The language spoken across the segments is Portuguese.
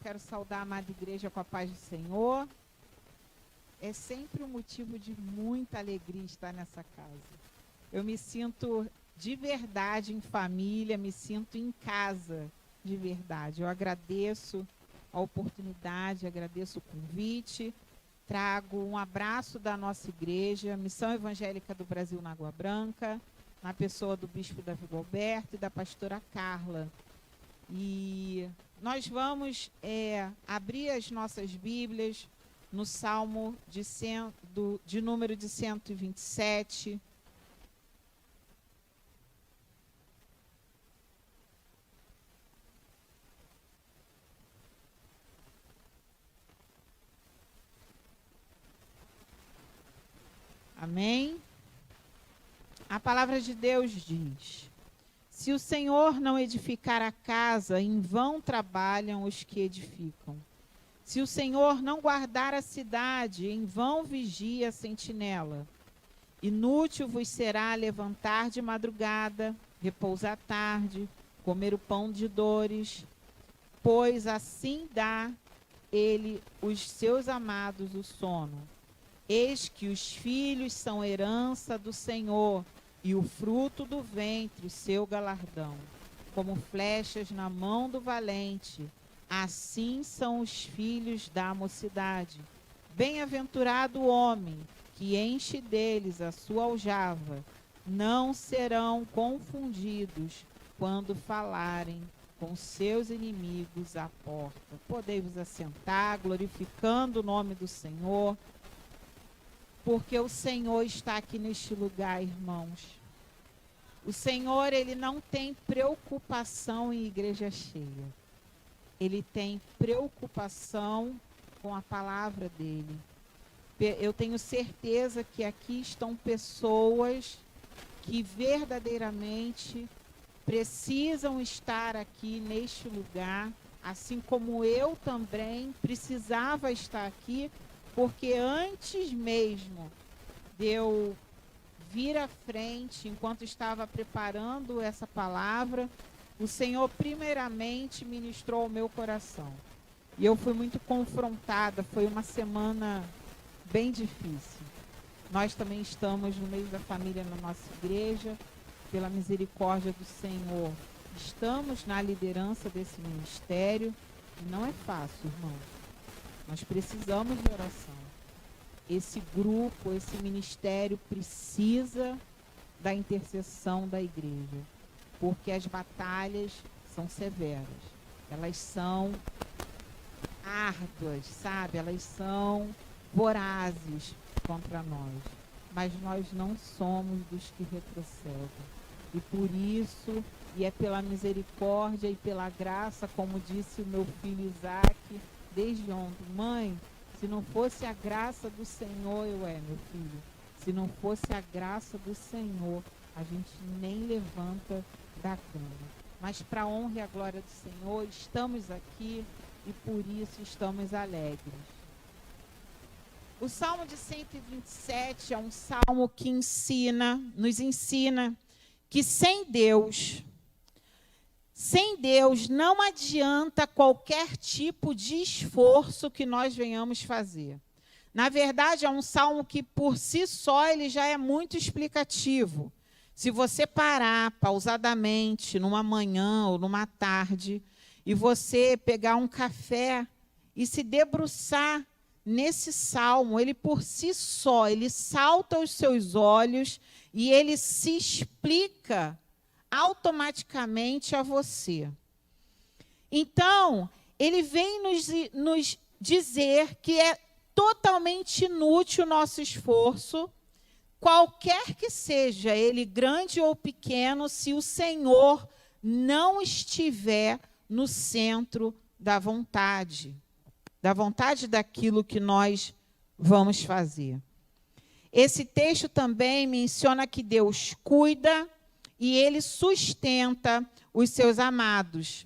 quero saudar a amada igreja com a paz do Senhor. É sempre um motivo de muita alegria estar nessa casa. Eu me sinto de verdade em família, me sinto em casa de verdade. Eu agradeço a oportunidade, agradeço o convite, trago um abraço da nossa igreja, Missão Evangélica do Brasil na Água Branca, na pessoa do bispo Davi Gilberto e da pastora Carla. E nós vamos abrir as nossas Bíblias no Salmo de número de 127. Amém? A palavra de Deus diz: se o Senhor não edificar a casa, em vão trabalham os que edificam. Se o Senhor não guardar a cidade, em vão vigia a sentinela. Inútil vos será levantar de madrugada, repousar à tarde, comer o pão de dores, pois assim dá ele os seus amados o sono. Eis que os filhos são herança do Senhor, e o fruto do ventre, seu galardão. Como flechas na mão do valente, assim são os filhos da mocidade. Bem-aventurado o homem que enche deles a sua aljava, não serão confundidos quando falarem com seus inimigos à porta. Podei-vos assentar, glorificando o nome do Senhor, porque o Senhor está aqui neste lugar, irmãos. O Senhor, Ele não tem preocupação em igreja cheia. Ele tem preocupação com a palavra dEle. Eu tenho certeza que aqui estão pessoas que verdadeiramente precisam estar aqui neste lugar, assim como eu também precisava estar aqui, porque antes mesmo de eu vir à frente, enquanto estava preparando essa palavra, o Senhor primeiramente ministrou ao meu coração. E eu fui muito confrontada, foi uma semana bem difícil. Nós também estamos no meio da família na nossa igreja, pela misericórdia do Senhor. Estamos na liderança desse ministério e não é fácil, irmãos. Nós precisamos de oração. Esse grupo, esse ministério precisa da intercessão da igreja, porque as batalhas são severas, elas são árduas, sabe? Elas são vorazes contra nós, mas nós não somos dos que retrocedem. E por isso, e é pela misericórdia e pela graça, como disse o meu filho Isaac desde ontem: mãe, se não fosse a graça do Senhor, meu filho, se não fosse a graça do Senhor, a gente nem levanta da cama. Mas para a honra e a glória do Senhor, estamos aqui e por isso estamos alegres. O Salmo de 127 é um salmo que nos ensina que sem Deus não adianta qualquer tipo de esforço que nós venhamos fazer. Na verdade, é um salmo que, por si só, ele já é muito explicativo. Se você parar pausadamente numa manhã ou numa tarde e você pegar um café e se debruçar nesse salmo, ele por si só, ele salta aos seus olhos e ele se explica automaticamente a você. Então, ele vem nos dizer que é totalmente inútil o nosso esforço, qualquer que seja ele, grande ou pequeno, se o Senhor não estiver no centro da vontade daquilo que nós vamos fazer. Esse texto também menciona que Deus cuida e Ele sustenta os seus amados.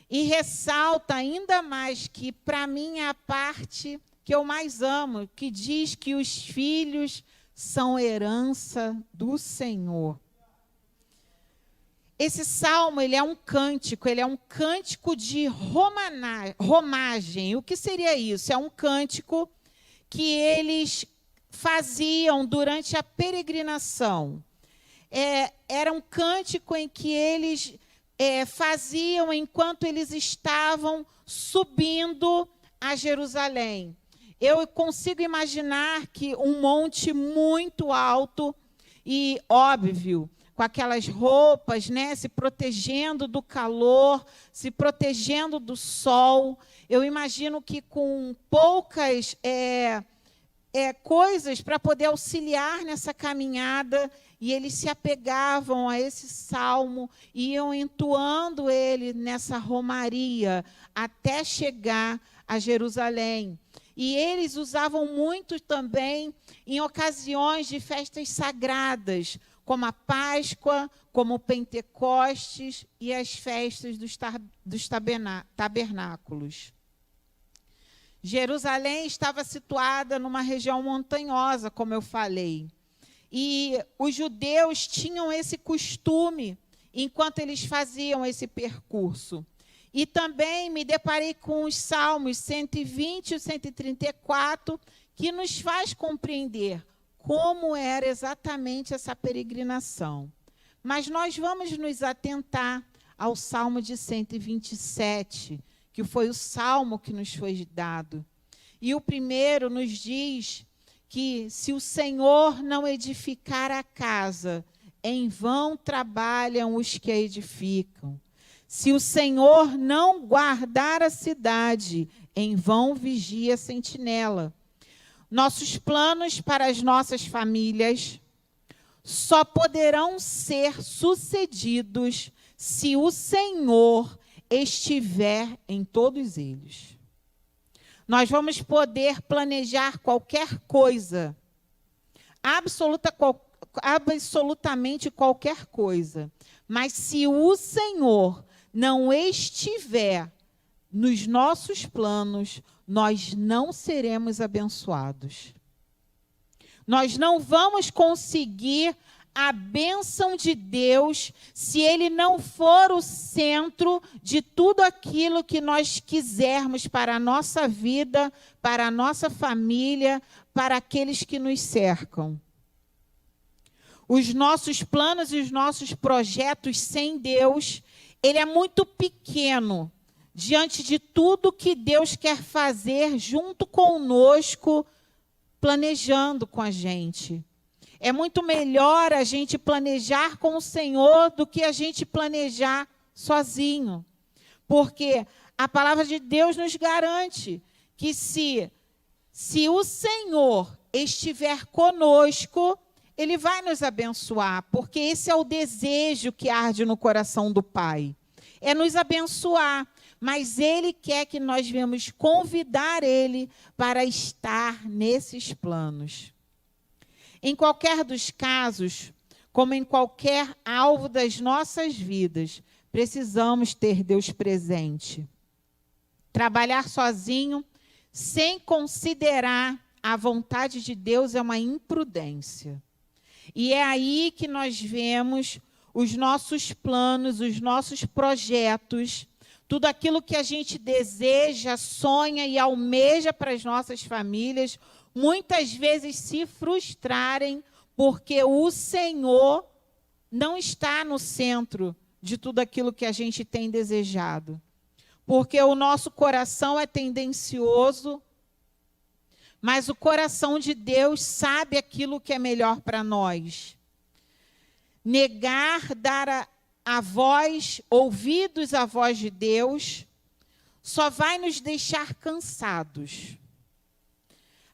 E ressalta ainda mais que, para mim, é a parte que eu mais amo, que diz que os filhos são herança do Senhor. esse salmo, ele é um cântico de romagem. O que seria isso? É um cântico que eles faziam durante a peregrinação. Era um cântico em que eles faziam enquanto eles estavam subindo a Jerusalém. Eu consigo imaginar que um monte muito alto e óbvio, com aquelas roupas, né, se protegendo do calor, se protegendo do sol. Eu imagino que com poucas coisas para poder auxiliar nessa caminhada, e eles se apegavam a esse salmo, iam entoando ele nessa romaria, até chegar a Jerusalém. E eles usavam muito também em ocasiões de festas sagradas, como a Páscoa, como o Pentecostes e as festas dos tabernáculos. Jerusalém estava situada numa região montanhosa, como eu falei. E os judeus tinham esse costume enquanto eles faziam esse percurso. E também me deparei com os Salmos 120 e 134, que nos faz compreender como era exatamente essa peregrinação. Mas nós vamos nos atentar ao Salmo de 127, que foi o salmo que nos foi dado. E o primeiro nos diz que se o Senhor não edificar a casa, em vão trabalham os que a edificam. Se o Senhor não guardar a cidade, em vão vigia a sentinela. Nossos planos para as nossas famílias só poderão ser sucedidos se o Senhor estiver em todos eles. Nós vamos poder planejar qualquer coisa, absolutamente qualquer coisa, mas se o Senhor não estiver nos nossos planos, nós não seremos abençoados. Nós não vamos conseguir a bênção de Deus se Ele não for o centro de tudo aquilo que nós quisermos para a nossa vida, para a nossa família, para aqueles que nos cercam. Os nossos planos e os nossos projetos sem Deus, ele é muito pequeno diante de tudo que Deus quer fazer junto conosco, planejando com a gente. É muito melhor a gente planejar com o Senhor do que a gente planejar sozinho. Porque a palavra de Deus nos garante que se o Senhor estiver conosco, Ele vai nos abençoar, porque esse é o desejo que arde no coração do Pai. É nos abençoar, mas Ele quer que nós venhamos convidar Ele para estar nesses planos. Em qualquer dos casos, como em qualquer alvo das nossas vidas, precisamos ter Deus presente. Trabalhar sozinho, sem considerar a vontade de Deus, é uma imprudência. E é aí que nós vemos os nossos planos, os nossos projetos, tudo aquilo que a gente deseja, sonha e almeja para as nossas famílias, muitas vezes se frustrarem porque o Senhor não está no centro de tudo aquilo que a gente tem desejado. Porque o nosso coração é tendencioso, mas o coração de Deus sabe aquilo que é melhor para nós. Negar, dar a voz, ouvidos à voz de Deus, só vai nos deixar cansados.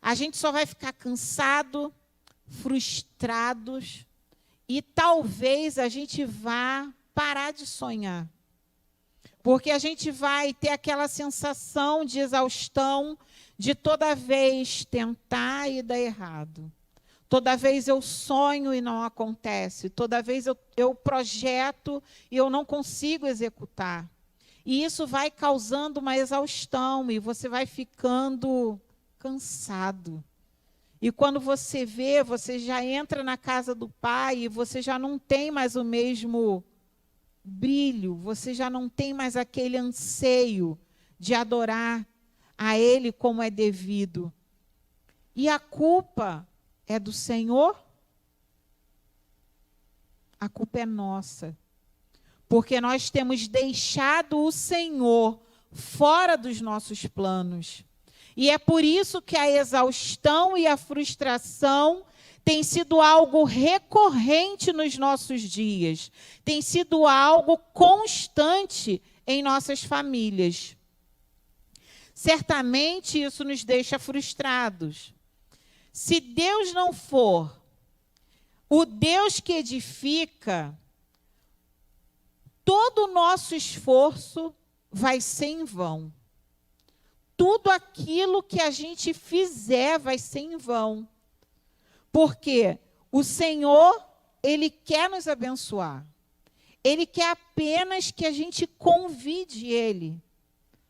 A gente só vai ficar cansado, frustrados, e talvez a gente vá parar de sonhar. Porque a gente vai ter aquela sensação de exaustão, de toda vez tentar e dar errado. Toda vez eu sonho e não acontece. Toda vez eu projeto e eu não consigo executar. E isso vai causando uma exaustão e você vai ficando cansado. E quando você vê, você já entra na casa do Pai e você já não tem mais o mesmo brilho, você já não tem mais aquele anseio de adorar a Ele como é devido. E a culpa é do Senhor? A culpa é nossa. Porque nós temos deixado o Senhor fora dos nossos planos. E é por isso que a exaustão e a frustração tem sido algo recorrente nos nossos dias. Tem sido algo constante em nossas famílias. Certamente isso nos deixa frustrados. Se Deus não for o Deus que edifica, todo o nosso esforço vai ser em vão. Tudo aquilo que a gente fizer vai ser em vão. Porque o Senhor, Ele quer nos abençoar. Ele quer apenas que a gente convide Ele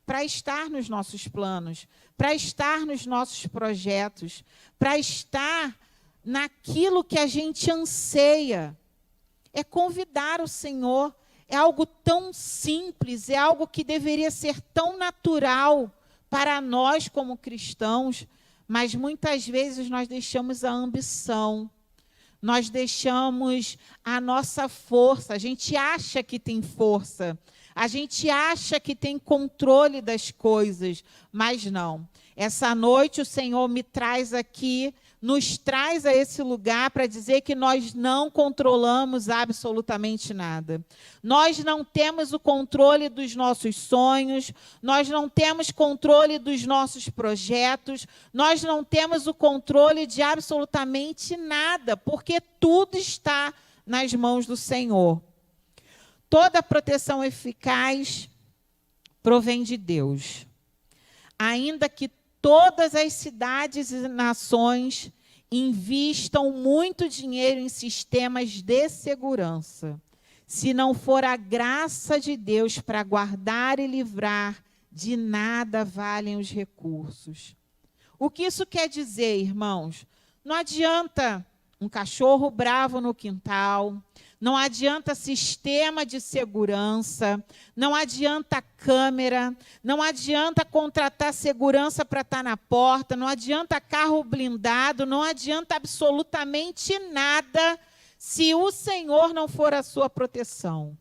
para estar nos nossos planos, para estar nos nossos projetos, para estar naquilo que a gente anseia. É convidar o Senhor. É algo tão simples, é algo que deveria ser tão natural para nós como cristãos, mas muitas vezes nós deixamos a ambição, nós deixamos a nossa força, a gente acha que tem força, a gente acha que tem controle das coisas, mas não. Essa noite o Senhor me traz aqui, nos traz a esse lugar para dizer que nós não controlamos absolutamente nada. Nós não temos o controle dos nossos sonhos, nós não temos controle dos nossos projetos, nós não temos o controle de absolutamente nada, porque tudo está nas mãos do Senhor. Toda proteção eficaz provém de Deus. Ainda que todas as cidades e nações invistam muito dinheiro em sistemas de segurança, se não for a graça de Deus para guardar e livrar, de nada valem os recursos. O que isso quer dizer, irmãos? Não adianta um cachorro bravo no quintal, não adianta sistema de segurança, não adianta câmera, não adianta contratar segurança para estar na porta, não adianta carro blindado, não adianta absolutamente nada se o Senhor não for a sua proteção.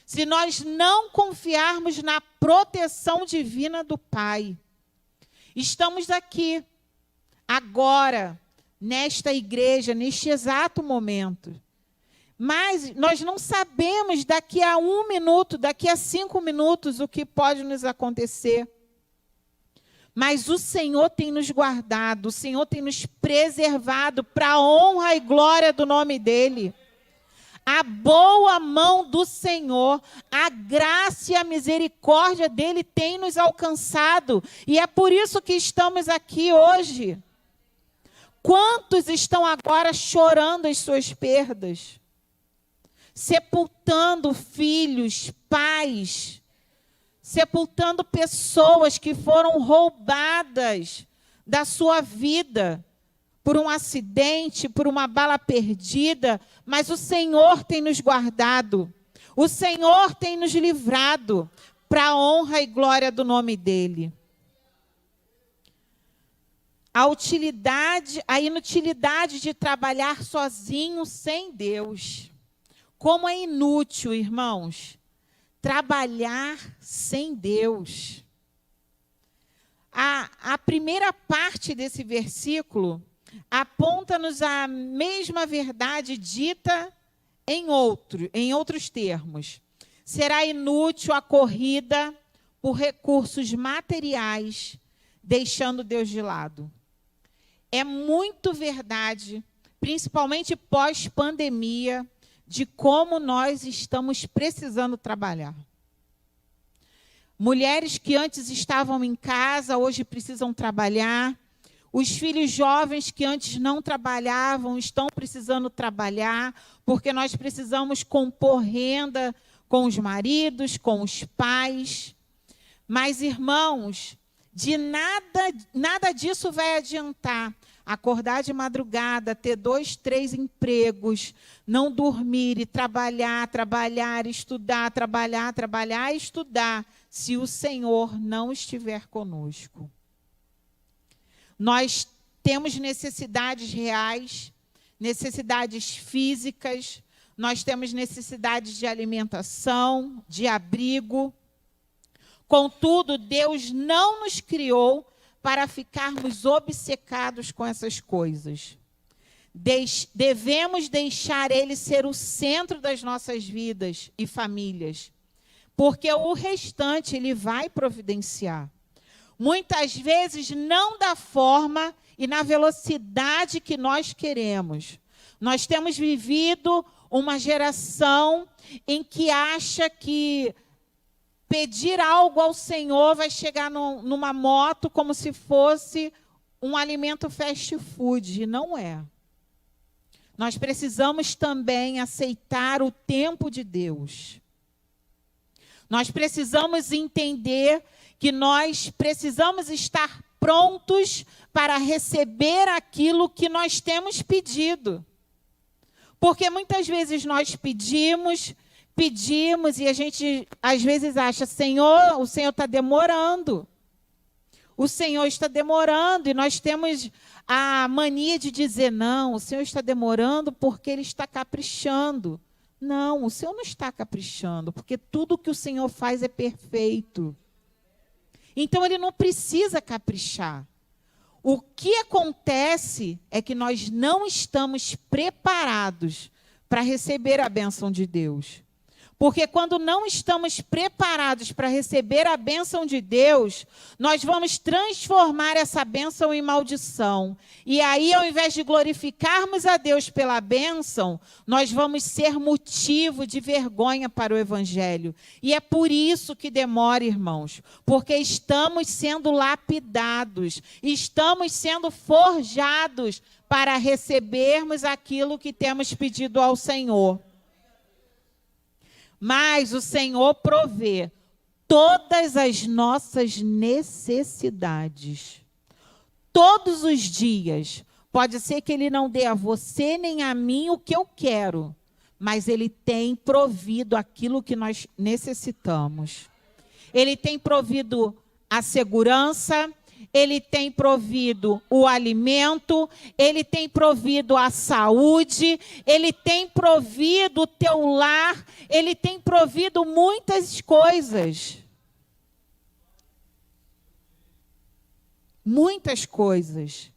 Se nós não confiarmos na proteção divina do Pai. Estamos aqui, agora, nesta igreja, neste exato momento. Mas nós não sabemos daqui a 1 minuto, daqui a 5 minutos, o que pode nos acontecer. Mas o Senhor tem nos guardado, o Senhor tem nos preservado para a honra e glória do nome dEle. A boa mão do Senhor, a graça e a misericórdia dEle tem nos alcançado. E é por isso que estamos aqui hoje. Quantos estão agora chorando as suas perdas? Sepultando filhos, pais, sepultando pessoas que foram roubadas da sua vida por um acidente, por uma bala perdida, mas o Senhor tem nos guardado, o Senhor tem nos livrado para a honra e glória do nome dEle. A inutilidade de trabalhar sozinho sem Deus. Como é inútil, irmãos, trabalhar sem Deus. A primeira parte desse versículo aponta-nos a mesma verdade dita em outros termos. Será inútil a corrida por recursos materiais, deixando Deus de lado. É muito verdade, principalmente pós-pandemia, de como nós estamos precisando trabalhar. Mulheres que antes estavam em casa, hoje precisam trabalhar. Os filhos jovens que antes não trabalhavam, estão precisando trabalhar, porque nós precisamos compor renda com os maridos, com os pais. Mas, irmãos, De nada disso vai adiantar. Acordar de madrugada, ter 2, 3 empregos, não dormir e trabalhar, estudar, trabalhar e estudar, se o Senhor não estiver conosco. Nós temos necessidades reais, necessidades físicas, nós temos necessidades de alimentação, de abrigo. Contudo, Deus não nos criou para ficarmos obcecados com essas coisas. Devemos deixar Ele ser o centro das nossas vidas e famílias, porque o restante Ele vai providenciar. Muitas vezes não da forma e na velocidade que nós queremos. Nós temos vivido uma geração em que acha que pedir algo ao Senhor vai chegar numa moto como se fosse um alimento fast food. E não é. Nós precisamos também aceitar o tempo de Deus. Nós precisamos entender que nós precisamos estar prontos para receber aquilo que nós temos pedido. Porque muitas vezes nós pedimos e a gente às vezes acha, Senhor, o Senhor está demorando. O Senhor está demorando e nós temos a mania de dizer, não, o Senhor está demorando porque Ele está caprichando. Não, o Senhor não está caprichando, porque tudo que o Senhor faz é perfeito. Então, Ele não precisa caprichar. O que acontece é que nós não estamos preparados para receber a bênção de Deus. Porque quando não estamos preparados para receber a bênção de Deus, nós vamos transformar essa bênção em maldição. E aí, ao invés de glorificarmos a Deus pela bênção, nós vamos ser motivo de vergonha para o Evangelho. E é por isso que demora, irmãos. Porque estamos sendo lapidados, estamos sendo forjados para recebermos aquilo que temos pedido ao Senhor. Mas o Senhor provê todas as nossas necessidades. Todos os dias. Pode ser que Ele não dê a você nem a mim o que eu quero, mas Ele tem provido aquilo que nós necessitamos. Ele tem provido a segurança, Ele tem provido o alimento, Ele tem provido a saúde, Ele tem provido o teu lar, Ele tem provido muitas coisas. Muitas coisas.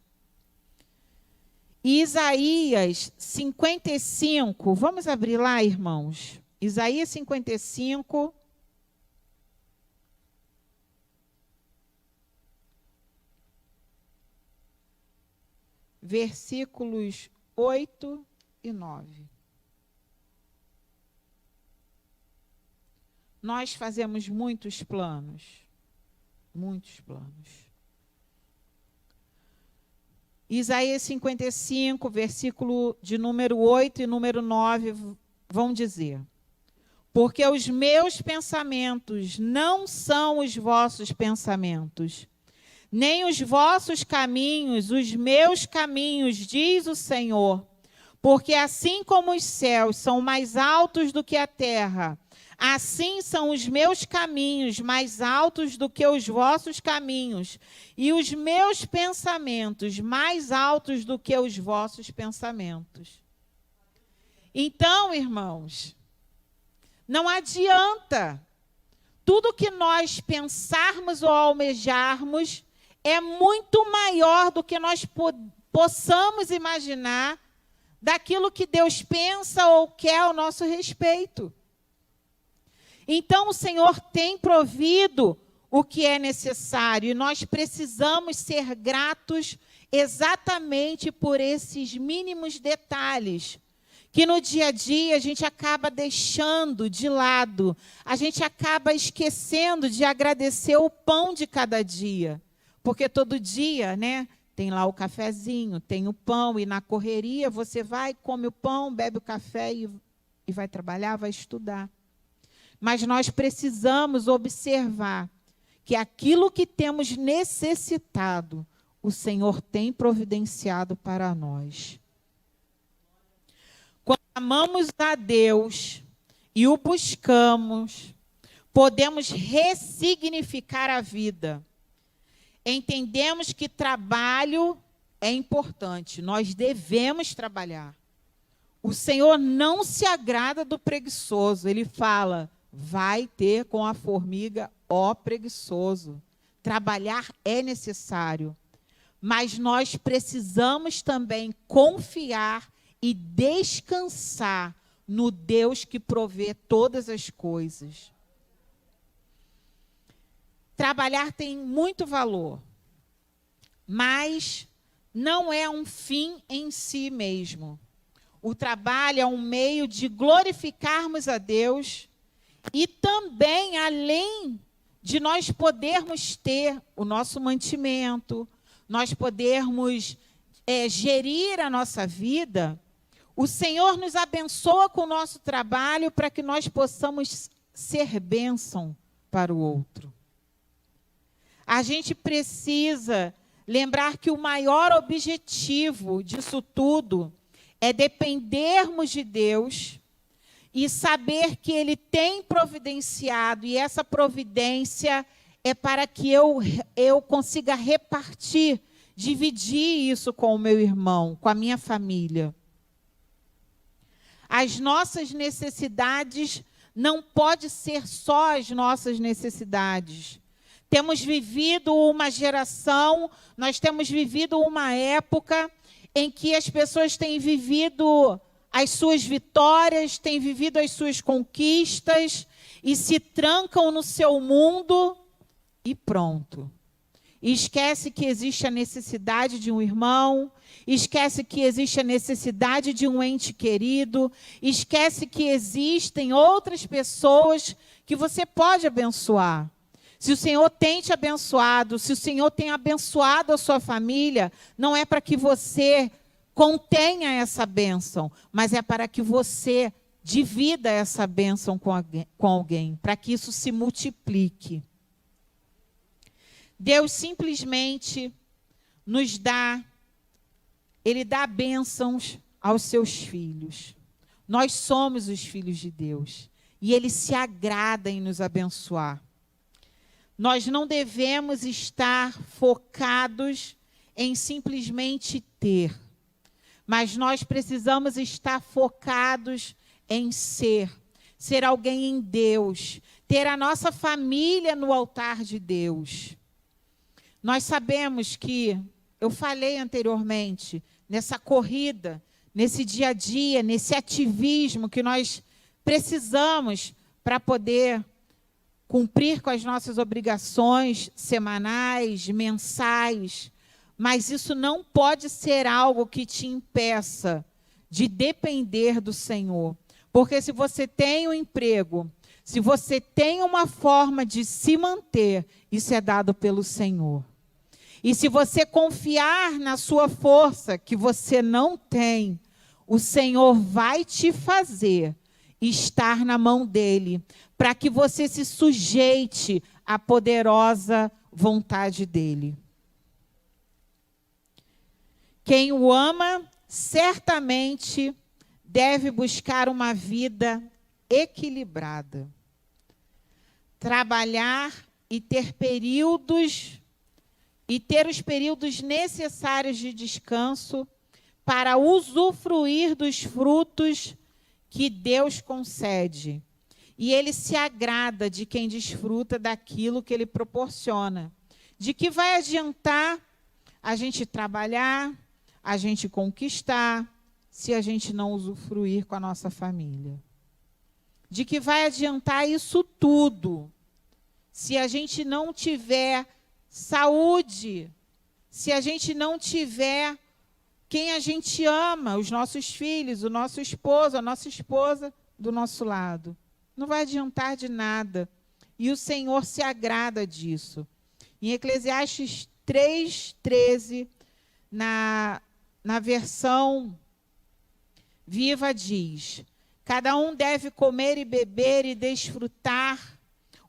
Isaías 55, vamos abrir lá, irmãos. Isaías 55. Versículos 8 e 9. Nós fazemos muitos planos. Muitos planos. Isaías 55, versículo de número 8 e número 9, vão dizer: porque os meus pensamentos não são os vossos pensamentos, nem os vossos caminhos, os meus caminhos, diz o Senhor. Porque assim como os céus são mais altos do que a terra, assim são os meus caminhos mais altos do que os vossos caminhos, e os meus pensamentos mais altos do que os vossos pensamentos. Então, irmãos, não adianta. Tudo que nós pensarmos ou almejarmos é muito maior do que nós possamos imaginar daquilo que Deus pensa ou quer ao nosso respeito. Então, o Senhor tem provido o que é necessário e nós precisamos ser gratos exatamente por esses mínimos detalhes que no dia a dia a gente acaba deixando de lado, a gente acaba esquecendo de agradecer o pão de cada dia. Porque todo dia, né, tem lá o cafezinho, tem o pão, e na correria você vai, come o pão, bebe o café e vai trabalhar, vai estudar. Mas nós precisamos observar que aquilo que temos necessitado, o Senhor tem providenciado para nós. Quando amamos a Deus e o buscamos, podemos ressignificar a vida. Entendemos que trabalho é importante, nós devemos trabalhar. O Senhor não se agrada do preguiçoso, Ele fala, vai ter com a formiga, ó preguiçoso. Trabalhar é necessário, mas nós precisamos também confiar e descansar no Deus que provê todas as coisas. Trabalhar tem muito valor, mas não é um fim em si mesmo. O trabalho é um meio de glorificarmos a Deus e também, além de nós podermos ter o nosso mantimento, nós podermos gerir a nossa vida, o Senhor nos abençoa com o nosso trabalho para que nós possamos ser bênção para o outro. A gente precisa lembrar que o maior objetivo disso tudo é dependermos de Deus e saber que Ele tem providenciado, e essa providência é para que eu consiga repartir, dividir isso com o meu irmão, com a minha família. As nossas necessidades não podem ser só as nossas necessidades. Temos vivido uma geração, nós temos vivido uma época em que as pessoas têm vivido as suas vitórias, têm vivido as suas conquistas e se trancam no seu mundo e pronto. Esquece que existe a necessidade de um irmão, esquece que existe a necessidade de um ente querido, esquece que existem outras pessoas que você pode abençoar. Se o Senhor tem te abençoado, se o Senhor tem abençoado a sua família, não é para que você contenha essa bênção, mas é para que você divida essa bênção com alguém, para que isso se multiplique. Deus simplesmente nos dá, Ele dá bênçãos aos seus filhos. Nós somos os filhos de Deus e Ele se agrada em nos abençoar. Nós não devemos estar focados em simplesmente ter, mas nós precisamos estar focados em ser alguém em Deus, ter a nossa família no altar de Deus. Nós sabemos que, eu falei anteriormente, nessa corrida, nesse dia a dia, nesse ativismo que nós precisamos para poder cumprir com as nossas obrigações semanais, mensais, mas isso não pode ser algo que te impeça de depender do Senhor. Porque se você tem um emprego, se você tem uma forma de se manter, isso é dado pelo Senhor. E se você confiar na sua força, que você não tem, o Senhor vai te fazer estar na mão dEle, para que você se sujeite à poderosa vontade dEle. Quem o ama, certamente deve buscar uma vida equilibrada. Trabalhar e ter os períodos necessários de descanso para usufruir dos frutos que Deus concede. E Ele se agrada de quem desfruta daquilo que Ele proporciona. De que vai adiantar a gente trabalhar, a gente conquistar, se a gente não usufruir com a nossa família? De que vai adiantar isso tudo, se a gente não tiver saúde, se a gente não tiver quem a gente ama, os nossos filhos, o nosso esposo, a nossa esposa do nosso lado? Não vai adiantar de nada. E o Senhor se agrada disso. Em Eclesiastes 3:13, na versão Viva, diz: cada um deve comer e beber e desfrutar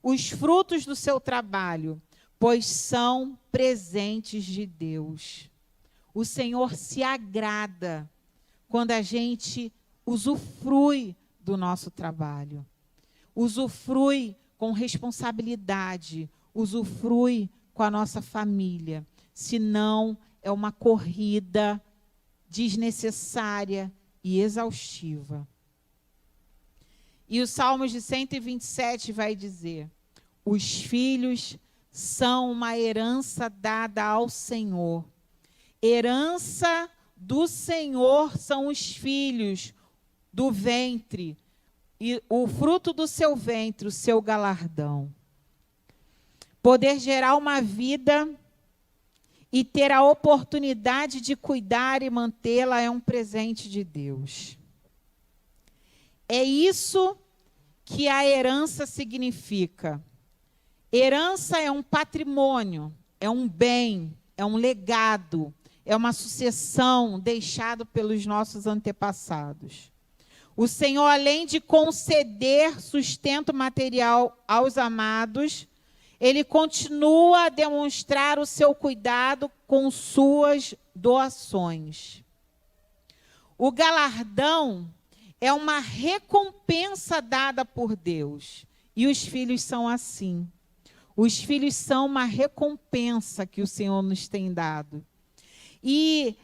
os frutos do seu trabalho, pois são presentes de Deus. O Senhor se agrada quando a gente usufrui do nosso trabalho, usufrui com responsabilidade, usufrui com a nossa família. Senão, é uma corrida desnecessária e exaustiva. E o Salmos de 127 vai dizer: os filhos são uma herança dada ao Senhor. Herança do Senhor são os filhos do ventre, e o fruto do seu ventre, o seu galardão. Poder gerar uma vida e ter a oportunidade de cuidar e mantê-la é um presente de Deus. É isso que a herança significa. Herança é um patrimônio, é um bem, é um legado, é uma sucessão deixada pelos nossos antepassados. O Senhor, além de conceder sustento material aos amados, Ele continua a demonstrar o seu cuidado com suas doações. O galardão é uma recompensa dada por Deus. E os filhos são assim. Os filhos são uma recompensa que o Senhor nos tem dado. E,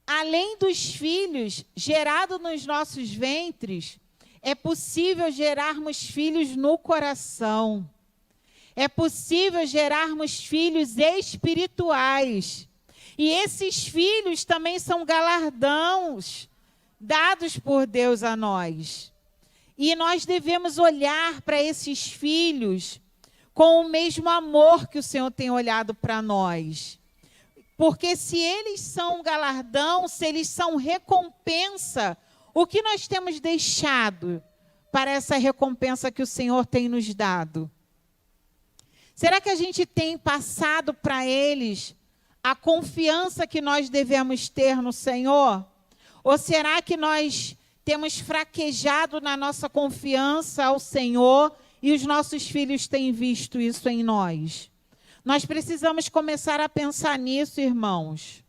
além dos filhos gerados nos nossos ventres, é possível gerarmos filhos no coração. É possível gerarmos filhos espirituais. E esses filhos também são galardões dados por Deus a nós. E nós devemos olhar para esses filhos com o mesmo amor que o Senhor tem olhado para nós. Porque se eles são galardão, se eles são recompensa, o que nós temos deixado para essa recompensa que o Senhor tem nos dado? Será que a gente tem passado para eles a confiança que nós devemos ter no Senhor? Ou será que nós temos fraquejado na nossa confiança ao Senhor e os nossos filhos têm visto isso em nós? Nós precisamos começar a pensar nisso, irmãos.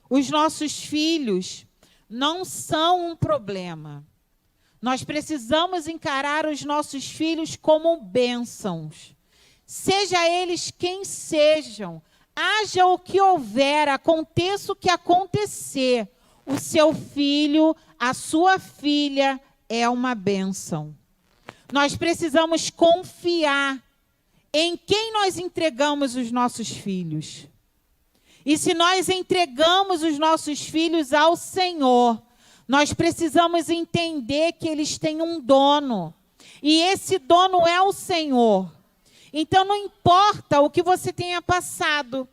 Os nossos filhos não são um problema. Nós precisamos encarar os nossos filhos como bênçãos. Seja eles quem sejam, haja o que houver, aconteça o que acontecer, o seu filho, a sua filha é uma bênção. Nós precisamos confiar em quem nós entregamos os nossos filhos. E se nós entregamos os nossos filhos ao Senhor, nós precisamos entender que eles têm um dono. E esse dono é o Senhor. Então não importa o que você tenha passado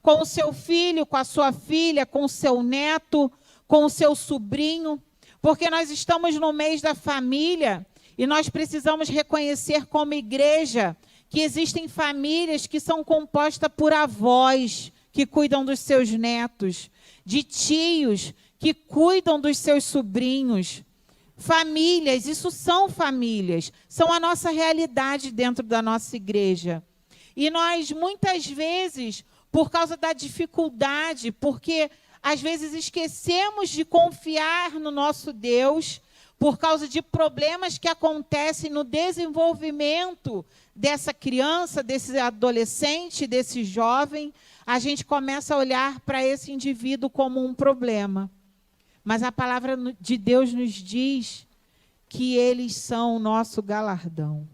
com o seu filho, com a sua filha, com o seu neto, com o seu sobrinho, porque nós estamos no mês da família e nós precisamos reconhecer como igreja que existem famílias que são compostas por avós que cuidam dos seus netos, de tios que cuidam dos seus sobrinhos. Famílias, isso são famílias, são a nossa realidade dentro da nossa igreja. E nós, muitas vezes, por causa da dificuldade, porque às vezes esquecemos de confiar no nosso Deus, por causa de problemas que acontecem no desenvolvimento dessa criança, desse adolescente, desse jovem, a gente começa a olhar para esse indivíduo como um problema. Mas a palavra de Deus nos diz que eles são o nosso galardão.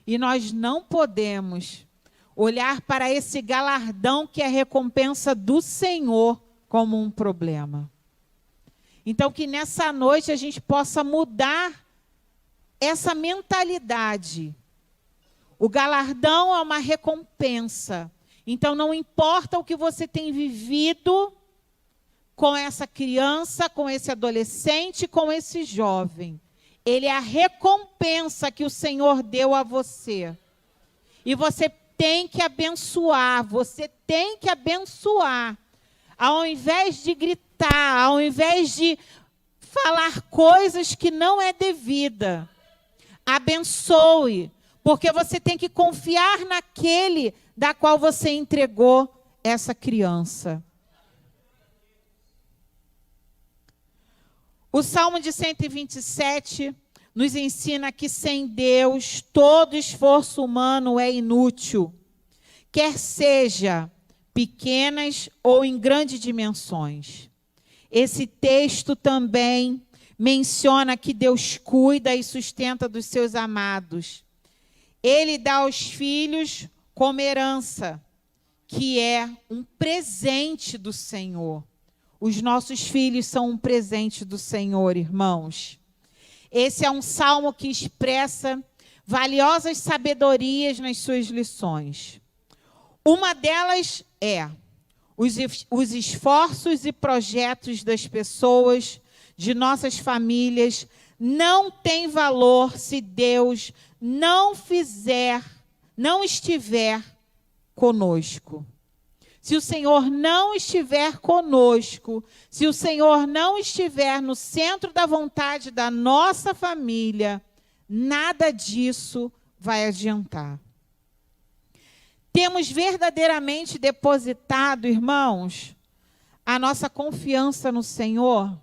E nós não podemos olhar para esse galardão que é a recompensa do Senhor como um problema. Então, que nessa noite a gente possa mudar essa mentalidade. O galardão é uma recompensa. Então, não importa o que você tem vivido com essa criança, com esse adolescente, com esse jovem. Ele é a recompensa que o Senhor deu a você. E você tem que abençoar, você tem que abençoar. Ao invés de gritar, ao invés de falar coisas que não é devida, abençoe. Porque você tem que confiar naquele da qual você entregou essa criança. O Salmo de 127 nos ensina que sem Deus todo esforço humano é inútil, quer seja pequenas ou em grandes dimensões. Esse texto também menciona que Deus cuida e sustenta dos seus amados. Ele dá aos filhos como herança, que é um presente do Senhor. Os nossos filhos são um presente do Senhor, irmãos. Esse é um salmo que expressa valiosas sabedorias nas suas lições. Uma delas é: os esforços e projetos das pessoas, de nossas famílias, não têm valor se Deus não estiver conosco. Se o Senhor não estiver conosco, se o Senhor não estiver no centro da vontade da nossa família, nada disso vai adiantar. Temos verdadeiramente depositado, irmãos, a nossa confiança no Senhor?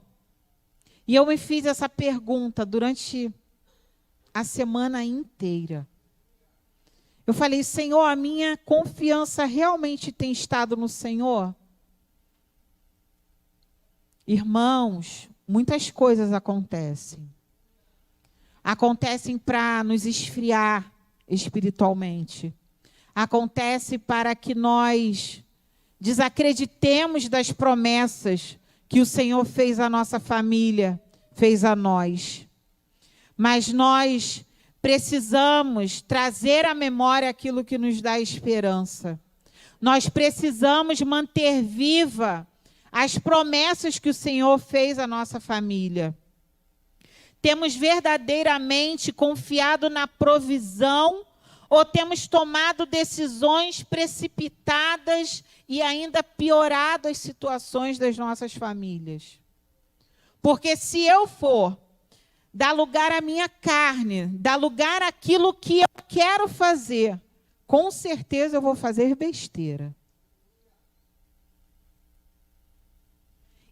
E eu me fiz essa pergunta durante a semana inteira. Eu falei: Senhor, a minha confiança realmente tem estado no Senhor? Irmãos, muitas coisas acontecem. Acontecem para nos esfriar espiritualmente. Acontece para que nós desacreditemos das promessas que o Senhor fez à nossa família, fez a nós. Mas nós precisamos trazer à memória aquilo que nos dá esperança. Nós precisamos manter viva as promessas que o Senhor fez à nossa família. Temos verdadeiramente confiado na provisão ou temos tomado decisões precipitadas e ainda piorado as situações das nossas famílias? Porque se eu for dar lugar à minha carne, dar lugar àquilo que eu quero fazer, com certeza eu vou fazer besteira.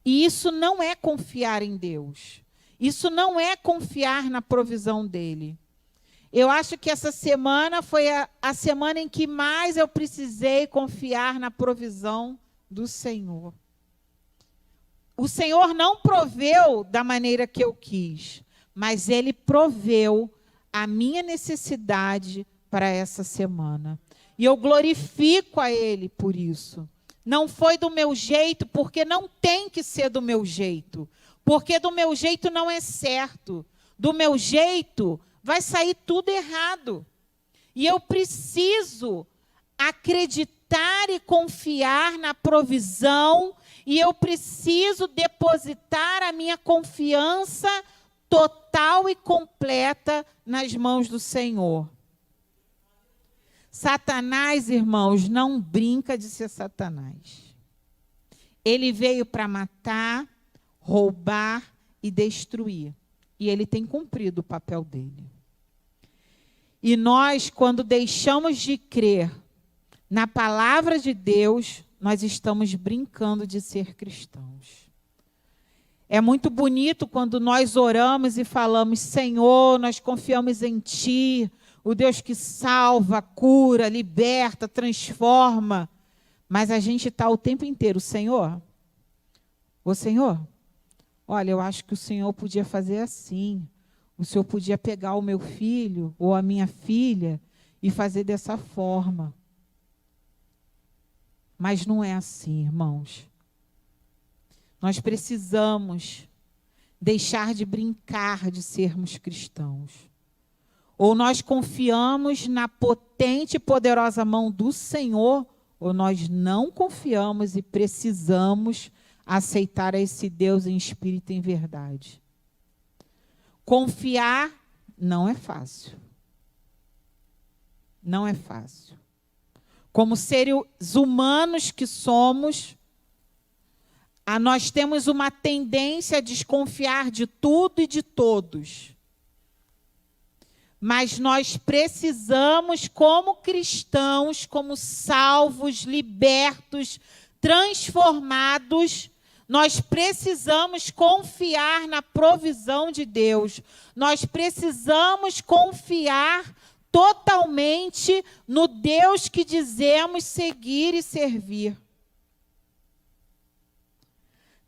E isso não é confiar em Deus. Isso não é confiar na provisão dele. Eu acho que essa semana foi a semana em que mais eu precisei confiar na provisão do Senhor. O Senhor não proveu da maneira que eu quis, mas Ele proveu a minha necessidade para essa semana. E eu glorifico a Ele por isso. Não foi do meu jeito, porque não tem que ser do meu jeito. Porque do meu jeito não é certo. Do meu jeito vai sair tudo errado. E eu preciso acreditar e confiar na provisão, e eu preciso depositar a minha confiança total e completa nas mãos do Senhor. Satanás, irmãos, não brinca de ser Satanás. Ele veio para matar, roubar e destruir. E ele tem cumprido o papel dele. E nós, quando deixamos de crer na palavra de Deus, nós estamos brincando de ser cristãos. É muito bonito quando nós oramos e falamos: Senhor, nós confiamos em Ti, o Deus que salva, cura, liberta, transforma. Mas a gente está o tempo inteiro: Senhor, olha, eu acho que o Senhor podia fazer assim. O Senhor podia pegar o meu filho ou a minha filha e fazer dessa forma. Mas não é assim, irmãos. Nós precisamos deixar de brincar de sermos cristãos. Ou nós confiamos na potente e poderosa mão do Senhor, ou nós não confiamos e precisamos aceitar esse Deus em espírito e em verdade. Confiar não é fácil. Não é fácil. Como seres humanos que somos, nós temos uma tendência a desconfiar de tudo e de todos. Mas nós precisamos, como cristãos, como salvos, libertos, transformados, nós precisamos confiar na provisão de Deus. Nós precisamos confiar totalmente no Deus que dizemos seguir e servir.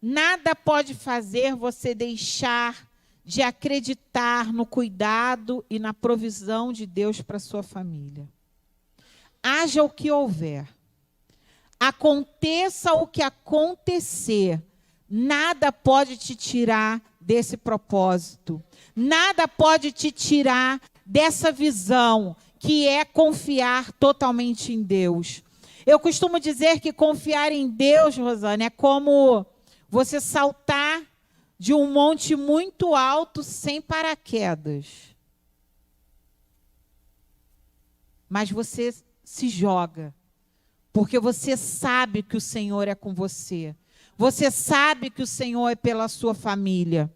Nada pode fazer você deixar de acreditar no cuidado e na provisão de Deus para a sua família. Haja o que houver, aconteça o que acontecer, nada pode te tirar desse propósito, nada pode te tirar dessa visão, que é confiar totalmente em Deus. Eu costumo dizer que confiar em Deus, Rosane, é como você saltar de um monte muito alto sem paraquedas. Mas você se joga, porque você sabe que o Senhor é com você. Você sabe que o Senhor é pela sua família.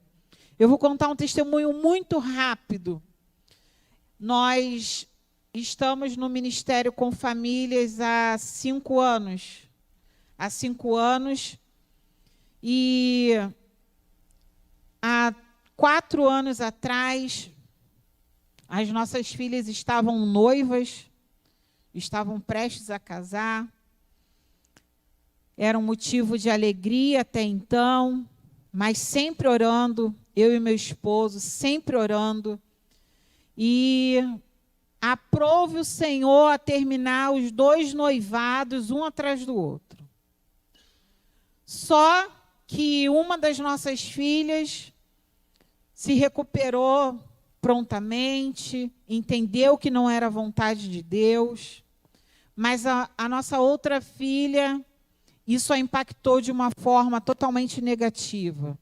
Eu vou contar um testemunho muito rápido. Nós estamos no Ministério com Famílias há 5 anos. Há 5 anos. E há 4 anos atrás, as nossas filhas estavam noivas, estavam prestes a casar. Era um motivo de alegria até então, mas sempre orando, eu e meu esposo, sempre orando. E aprove o Senhor a terminar os 2 noivados, um atrás do outro. Só que uma das nossas filhas se recuperou prontamente, entendeu que não era vontade de Deus, mas a nossa outra filha, isso a impactou de uma forma totalmente negativa.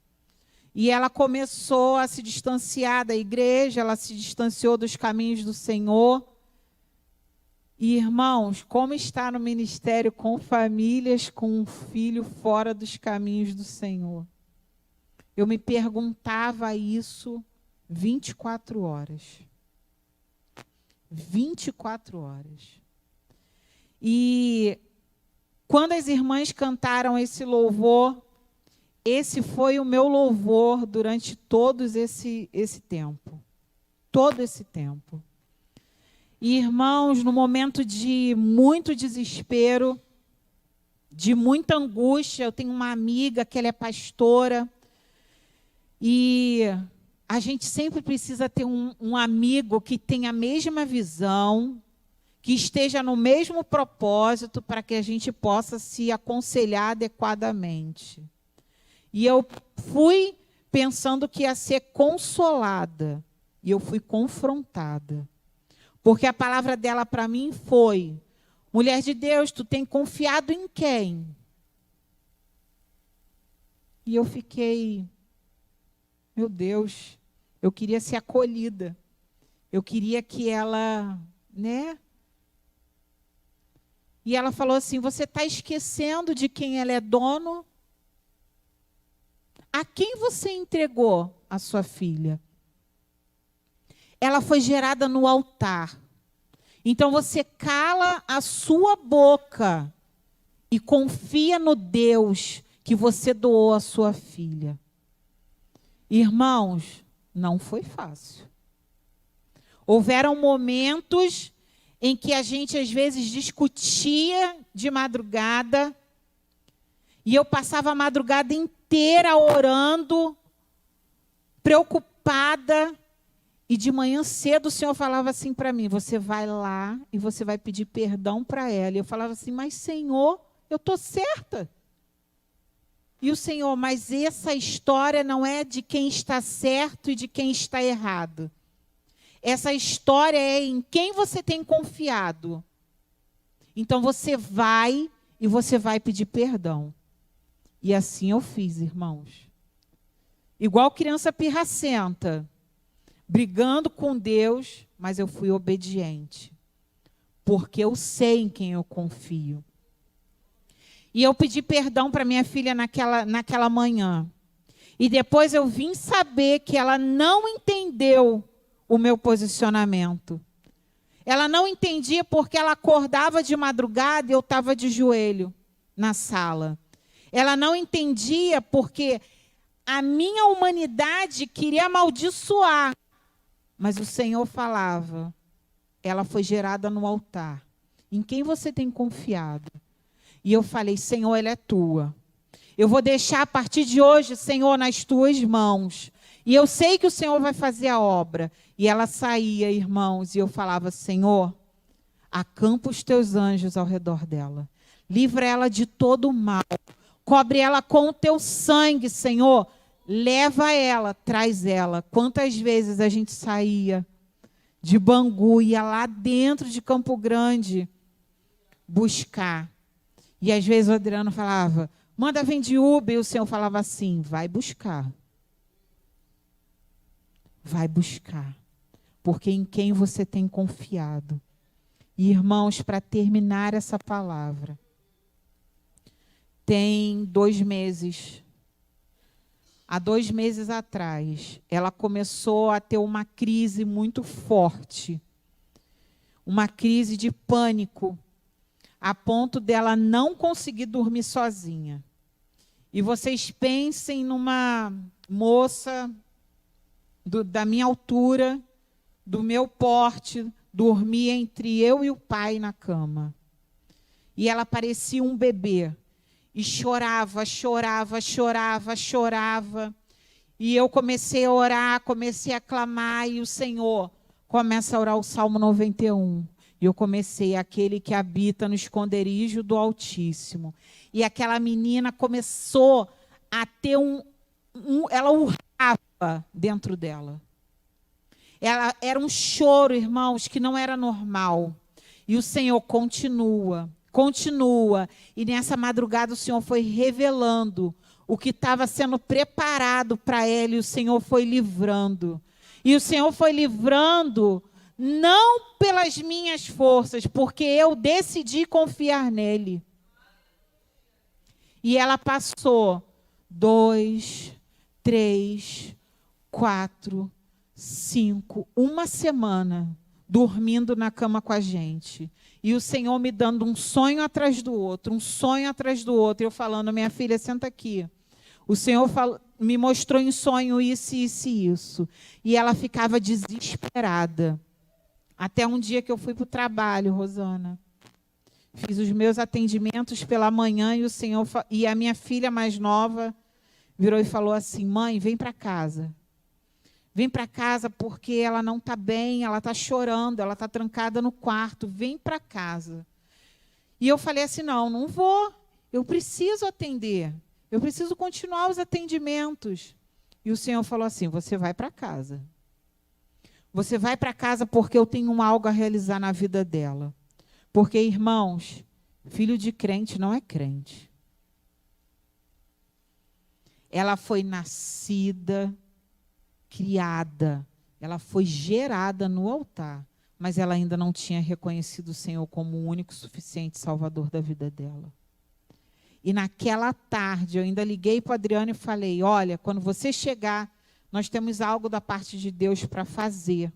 E ela começou a se distanciar da igreja, ela se distanciou dos caminhos do Senhor. E, irmãos, como está no ministério com famílias com um filho fora dos caminhos do Senhor? Eu me perguntava isso 24 horas. 24 horas. E quando as irmãs cantaram esse louvor, esse foi o meu louvor durante todo esse tempo. Todo esse tempo. E, irmãos, no momento de muito desespero, de muita angústia, eu tenho uma amiga que ela é pastora, e a gente sempre precisa ter um amigo que tenha a mesma visão, que esteja no mesmo propósito, para que a gente possa se aconselhar adequadamente. E eu fui pensando que ia ser consolada, e eu fui confrontada. Porque a palavra dela para mim foi: mulher de Deus, tu tem confiado em quem? E eu fiquei, meu Deus, eu queria ser acolhida. Eu queria que ela, né? E ela falou assim: você está esquecendo de quem ela é dono? A quem você entregou a sua filha? Ela foi gerada no altar. Então você cala a sua boca e confia no Deus que você doou a sua filha. Irmãos, não foi fácil. Houveram momentos em que a gente às vezes discutia de madrugada, e eu passava a madrugada inteira orando, preocupada. E de manhã cedo o Senhor falava assim para mim: você vai lá e você vai pedir perdão para ela. E eu falava assim: mas Senhor, eu estou certa. E o Senhor: mas essa história não é de quem está certo e de quem está errado. Essa história é em quem você tem confiado. Então você vai e você vai pedir perdão. E assim eu fiz, irmãos. Igual criança pirracenta, brigando com Deus, mas eu fui obediente. Porque eu sei em quem eu confio. E eu pedi perdão para minha filha naquela manhã. E depois eu vim saber que ela não entendeu o meu posicionamento. Ela não entendia porque ela acordava de madrugada e eu estava de joelho na sala. Ela não entendia porque a minha humanidade queria amaldiçoar. Mas o Senhor falava, ela foi gerada no altar. Em quem você tem confiado? E eu falei, Senhor, ela é tua. Eu vou deixar a partir de hoje, Senhor, nas tuas mãos. E eu sei que o Senhor vai fazer a obra. E ela saía, irmãos, e eu falava, Senhor, acampa os teus anjos ao redor dela. Livra ela de todo o mal. Cobre ela com o teu sangue, Senhor. Leva ela, traz ela. Quantas vezes a gente saía de Bangu, ia lá dentro de Campo Grande buscar. E às vezes o Adriano falava, manda vir de Uber. E o Senhor falava assim, vai buscar. Vai buscar. Porque em quem você tem confiado. E, irmãos, para terminar essa palavra, tem 2 meses. Há 2 meses atrás, ela começou a ter uma crise muito forte. Uma crise de pânico, a ponto dela não conseguir dormir sozinha. E vocês pensem numa moça da minha altura, do meu porte, dormia entre eu e o pai na cama. E ela parecia um bebê. E chorava, chorava, chorava, chorava. E eu comecei a orar, comecei a clamar, e o Senhor começa a orar o Salmo 91. E eu comecei, aquele que habita no esconderijo do Altíssimo. E aquela menina começou a ter ela urrava dentro dela. Ela era um choro, irmãos, que não era normal. E o Senhor continua. E nessa madrugada o Senhor foi revelando o que estava sendo preparado para ela. E o Senhor foi livrando. E o Senhor foi livrando não pelas minhas forças, porque eu decidi confiar nele. E ela passou 2, 3, 4, 5, uma semana dormindo na cama com a gente. E o Senhor me dando um sonho atrás do outro, um sonho atrás do outro. Eu falando, minha filha, senta aqui. O Senhor me mostrou em sonho isso, isso e isso. E ela ficava desesperada. Até um dia que eu fui para o trabalho, Rosana. Fiz os meus atendimentos pela manhã e o Senhor e a minha filha mais nova virou e falou assim, mãe, vem para casa. Vem para casa porque ela não está bem, ela está chorando, ela está trancada no quarto, vem para casa. E eu falei assim, não vou, eu preciso atender, eu preciso continuar os atendimentos. E o Senhor falou assim, você vai para casa. Você vai para casa porque eu tenho algo a realizar na vida dela. Porque, irmãos, filho de crente não é crente. Ela foi nascida, criada, ela foi gerada no altar, mas ela ainda não tinha reconhecido o Senhor como o único, suficiente Salvador da vida dela. E naquela tarde, eu ainda liguei para o Adriano e falei, olha, quando você chegar, nós temos algo da parte de Deus para fazer.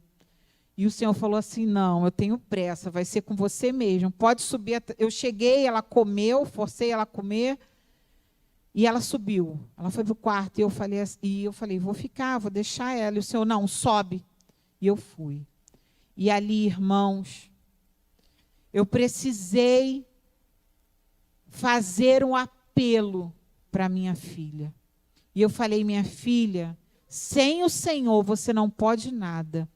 E o Senhor falou assim, não, eu tenho pressa, vai ser com você mesmo, pode subir. Eu cheguei, ela comeu, forcei ela a comer, e ela subiu. Ela foi para o quarto, e eu falei, vou ficar, vou deixar ela. E o Senhor, não, sobe. E eu fui. E ali, irmãos, eu precisei fazer um apelo para minha filha. E eu falei, minha filha, sem o Senhor você não pode nada.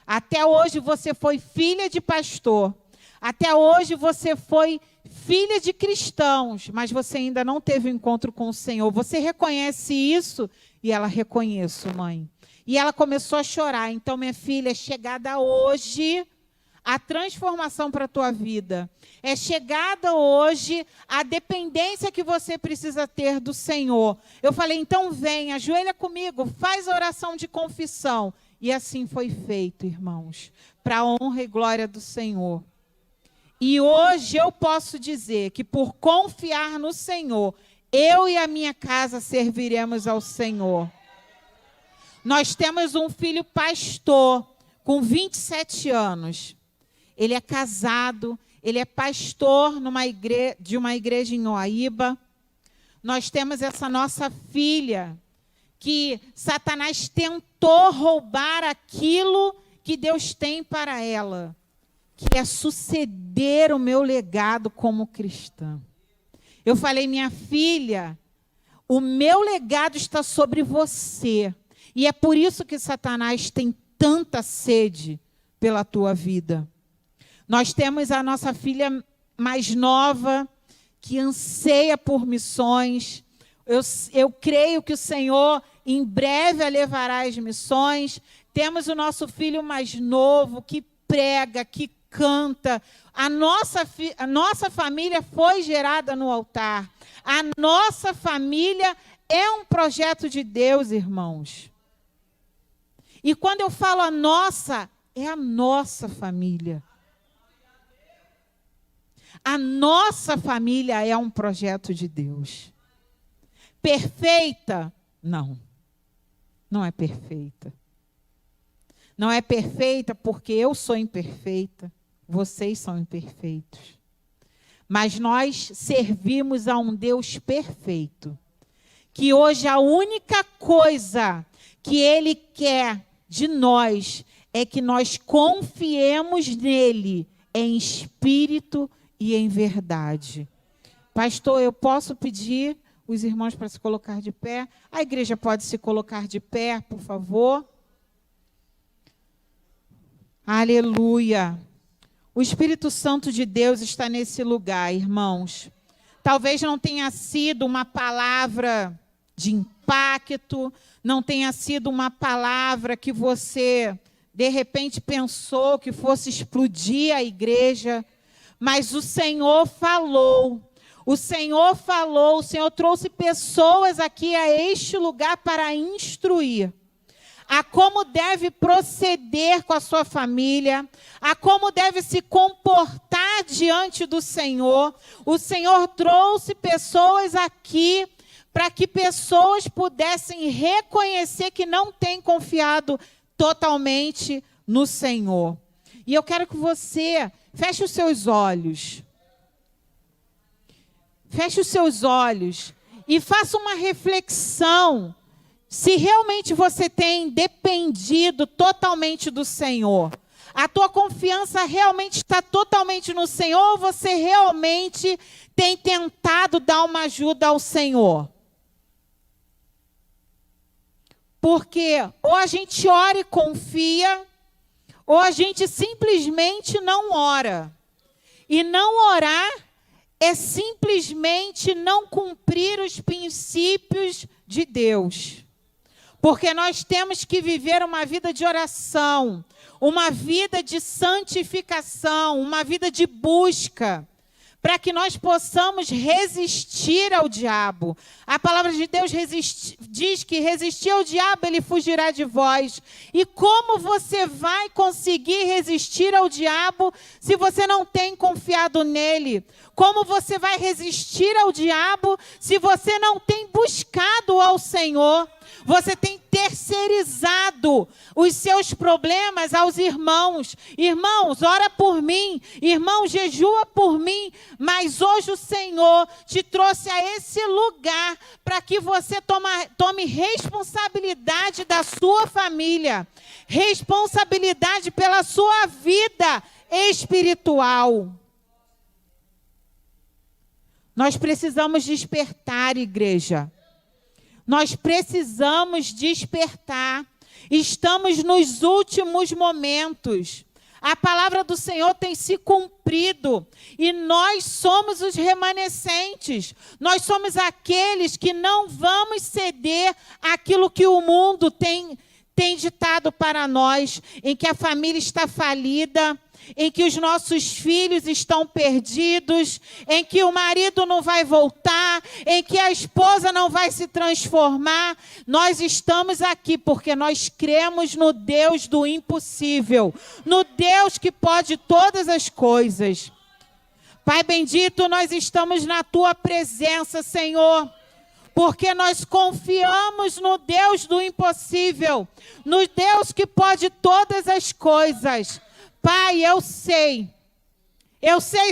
Até hoje você foi filha de pastor. Até hoje você foi filha de cristãos, mas você ainda não teve um encontro com o Senhor. Você reconhece isso? E ela, reconheço, mãe. E ela começou a chorar. Então, minha filha, é chegada hoje a transformação para a tua vida. É chegada hoje a dependência que você precisa ter do Senhor. Eu falei, então vem, ajoelha comigo, faz a oração de confissão. E assim foi feito, irmãos, para a honra e glória do Senhor. E hoje eu posso dizer que por confiar no Senhor, eu e a minha casa serviremos ao Senhor. Nós temos um filho pastor, com 27 anos. Ele é casado, ele é pastor de uma igreja em Oaíba. Nós temos essa nossa filha, que Satanás tentou roubar aquilo que Deus tem para ela, que é suceder o meu legado como cristã. Eu falei, minha filha, o meu legado está sobre você. E é por isso que Satanás tem tanta sede pela tua vida. Nós temos a nossa filha mais nova, que anseia por missões. Eu creio que o Senhor em breve a levará às missões. Temos o nosso filho mais novo, que prega, que canta. A nossa família foi gerada no altar. A nossa família é um projeto de Deus, irmãos. E quando eu falo a nossa, é a nossa família. A nossa família é um projeto de Deus. Perfeita? Não. Não é perfeita. Não é perfeita porque eu sou imperfeita. Vocês são imperfeitos. Mas nós servimos a um Deus perfeito. Que hoje a única coisa que Ele quer de nós é que nós confiemos nele em espírito e em verdade. Pastor, eu posso pedir os irmãos para se colocar de pé? A igreja pode se colocar de pé, por favor. Aleluia. O Espírito Santo de Deus está nesse lugar, irmãos. Talvez não tenha sido uma palavra de impacto, não tenha sido uma palavra que você, de repente, pensou que fosse explodir a igreja, mas o Senhor falou. O Senhor falou, o Senhor trouxe pessoas aqui a este lugar para instruir a como deve proceder com a sua família, a como deve se comportar diante do Senhor. O Senhor trouxe pessoas aqui para que pessoas pudessem reconhecer que não têm confiado totalmente no Senhor. E eu quero que você feche os seus olhos. Feche os seus olhos e faça uma reflexão se realmente você tem dependido totalmente do Senhor. A tua confiança realmente está totalmente no Senhor ou você realmente tem tentado dar uma ajuda ao Senhor? Porque ou a gente ora e confia, ou a gente simplesmente não ora. E não orar é simplesmente não cumprir os princípios de Deus. Porque nós temos que viver uma vida de oração, uma vida de santificação, uma vida de busca, para que nós possamos resistir ao diabo. A palavra de Deus diz que resistir ao diabo, ele fugirá de vós. E como você vai conseguir resistir ao diabo se você não tem confiado nele? Como você vai resistir ao diabo se você não tem buscado ao Senhor? Você tem terceirizado os seus problemas aos irmãos. Irmãos, ora por mim. Irmão, jejua por mim. Mas hoje o Senhor te trouxe a esse lugar para que você tome responsabilidade da sua família. Responsabilidade pela sua vida espiritual. Nós precisamos despertar, igreja. Nós precisamos despertar. Estamos nos últimos momentos. A palavra do Senhor tem se cumprido. E nós somos os remanescentes. Nós somos aqueles que não vamos ceder àquilo que o mundo tem ditado para nós, em que a família está falida, em que os nossos filhos estão perdidos, em que o marido não vai voltar, em que a esposa não vai se transformar. Nós estamos aqui porque nós cremos no Deus do impossível, no Deus que pode todas as coisas. Pai bendito, nós estamos na Tua presença, Senhor, porque nós confiamos no Deus do impossível, no Deus que pode todas as coisas. Pai, eu sei,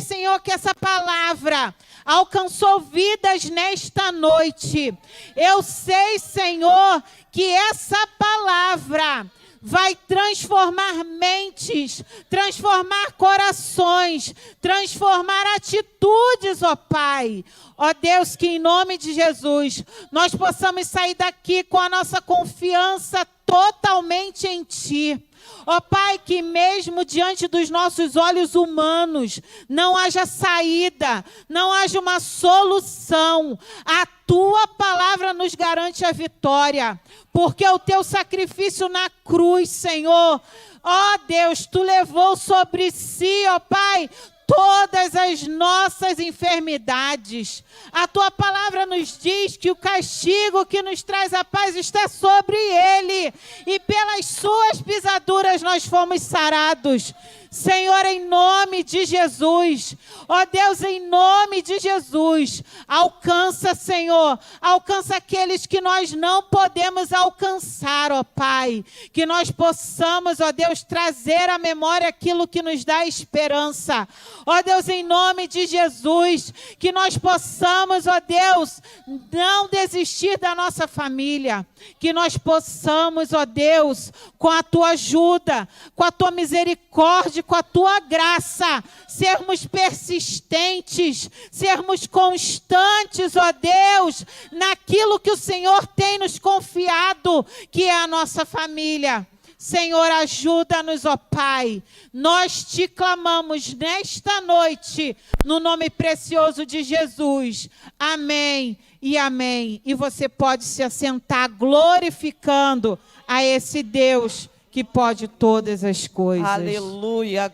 Senhor, que essa palavra alcançou vidas nesta noite. Eu sei, Senhor, que essa palavra vai transformar mentes, transformar corações, transformar atitudes, ó Pai. Ó Deus, que em nome de Jesus, nós possamos sair daqui com a nossa confiança totalmente em Ti. Ó Pai, que mesmo diante dos nossos olhos humanos não haja saída, não haja uma solução. A Tua palavra nos garante a vitória, porque o Teu sacrifício na cruz, Senhor, ó Deus, Tu levou sobre si, ó Pai, todas as nossas enfermidades. A Tua palavra nos diz que o castigo que nos traz a paz está sobre Ele, e pelas Suas pisaduras nós fomos sarados. Senhor, em nome de Jesus, ó Deus, em nome de Jesus, alcança, Senhor, alcança aqueles que nós não podemos alcançar, ó Pai, que nós possamos, ó Deus, trazer à memória aquilo que nos dá esperança, ó Deus, em nome de Jesus, que nós possamos, ó Deus, não desistir da nossa família, que nós possamos, ó Deus, com a Tua ajuda, com a Tua misericórdia, com a Tua graça, sermos persistentes, sermos constantes, ó Deus, naquilo que o Senhor tem nos confiado, que é a nossa família. Senhor, ajuda-nos, ó Pai. Nós Te clamamos nesta noite, no nome precioso de Jesus. Amém e amém. E você pode se assentar glorificando a esse Deus que pode todas as coisas. Aleluia.